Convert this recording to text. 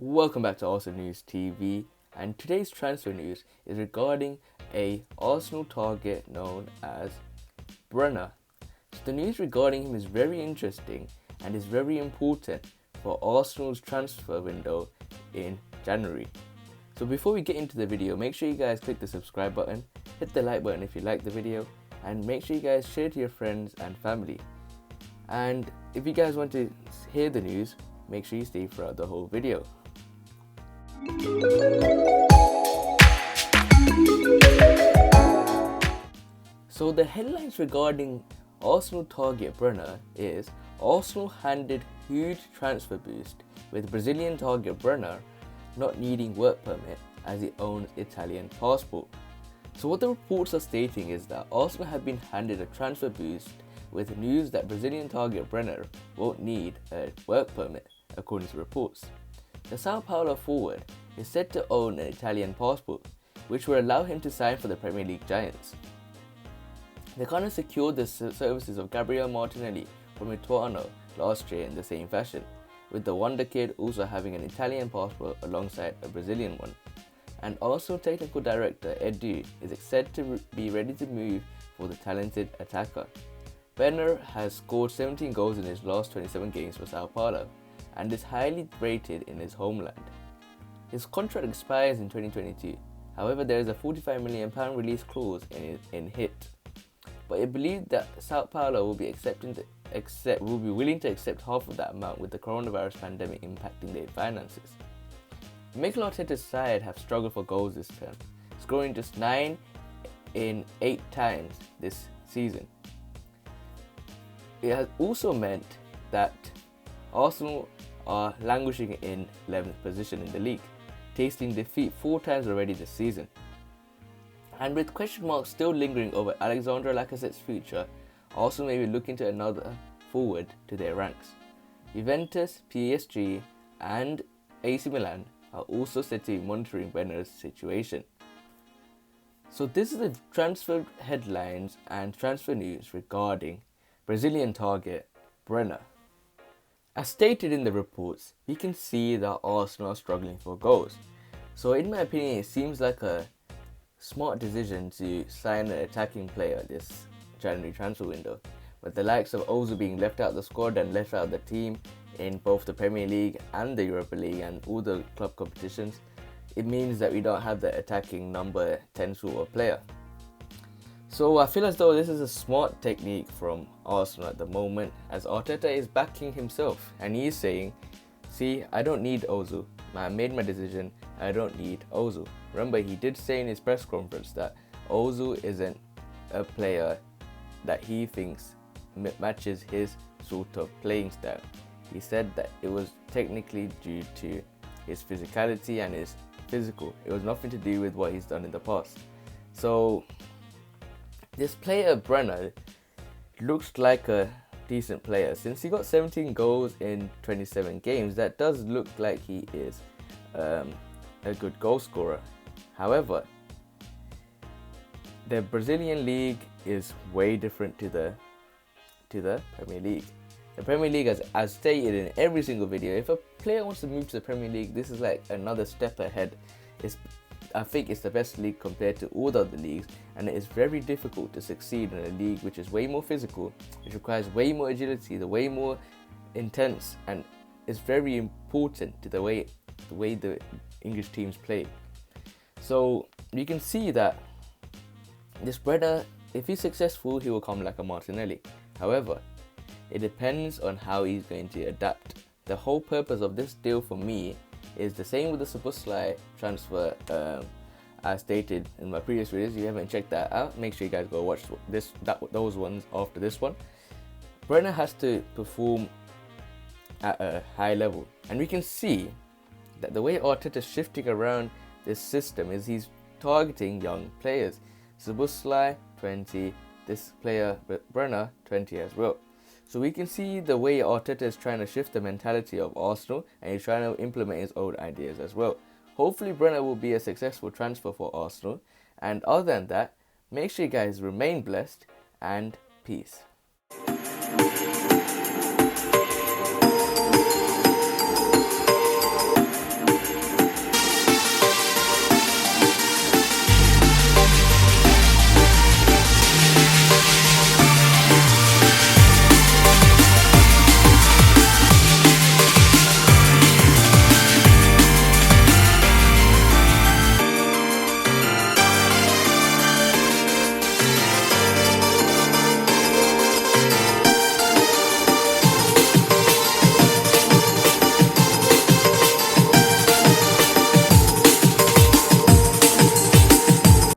Welcome back to Arsenal News TV, and today's transfer news is regarding a Arsenal target known as Brenner. So the news regarding him is very interesting and is very important for Arsenal's transfer window in January. So before we get into the video, make sure you guys click the subscribe button, hit the like button if you like the video, and make sure you guys share to your friends and family. And if you guys want to hear the news, make sure you stay throughout the whole video. So the headlines regarding Arsenal target Brenner is Arsenal handed huge transfer boost with Brazilian target Brenner not needing work permit as he owns Italian passport. So what the reports are stating is that Arsenal have been handed a transfer boost with news that Brazilian target Brenner won't need a work permit, according to reports. The Sao Paulo forward is said to own an Italian passport, which will allow him to sign for the Premier League giants. They kind of secured the services of Gabriel Martinelli from Ituano last year in the same fashion, with the Wonder Kid also having an Italian passport alongside a Brazilian one. And also technical director Edu is said to be ready to move for the talented attacker. Brenner has scored 17 goals in his last 27 games for Sao Paulo and is highly rated in his homeland. His contract expires in 2022, however there is a £45 million release clause in HIT. But it believed that Sao Paulo will be willing to accept half of that amount with the coronavirus pandemic impacting their finances. Mikel Arteta's side have struggled for goals this term, scoring just 9 in 8 times this season. It has also meant that Arsenal are languishing in 11th position in the league, tasting defeat 4 times already this season. And with question marks still lingering over Alexandre Lacazette's future, Arsenal may be looking to another forward to their ranks. Juventus, PSG and AC Milan are also said to be monitoring Brenner's situation. So this is the transfer headlines and transfer news regarding Brazilian target Brenner. As stated in the reports, we can see that Arsenal are struggling for goals. So in my opinion, it seems like a smart decision to sign an attacking player this January transfer window. With the likes of Ozil being left out of the squad and left out of the team in both the Premier League and the Europa League and all the club competitions, it means that we don't have the attacking number 10 sort of player. So I feel as though this is a smart technique from Arsenal at the moment, as Arteta is backing himself and he is saying, see, I don't need Ozil. I made my decision, I don't need Ozil. Remember, he did say in his press conference that Ozil isn't a player that he thinks matches his sort of playing style. He said that it was technically due to his physicality and his physical. It was nothing to do with what he's done in the past. So this player Brenner looks like a decent player. Since he got 17 goals in 27 games, that does look like he is a good goal scorer. However, the Brazilian league is way different to the Premier League. The Premier League, as stated in every single video, if a player wants to move to the Premier League, this is like another step ahead. I think it's the best league compared to all the other leagues, and it is very difficult to succeed in a league which is way more physical, which requires way more agility, the way more intense, and is very important to the way the English teams play. So you can see that this Brenner, if he's successful, he will come like a Martinelli. However, it depends on how he's going to adapt. The whole purpose of this deal for me is the same with the Szoboszlai transfer. As stated in my previous videos, if you haven't checked that out, make sure you guys go watch those ones after this one. Brenner has to perform at a high level, and we can see that the way Arteta is shifting around this system is he's targeting young players. Szoboszlai 20, this player Brenner 20 as well. So we can see the way Arteta is trying to shift the mentality of Arsenal, and he's trying to implement his own ideas as well. Hopefully Brenner will be a successful transfer for Arsenal. And other than that, make sure you guys remain blessed and peace.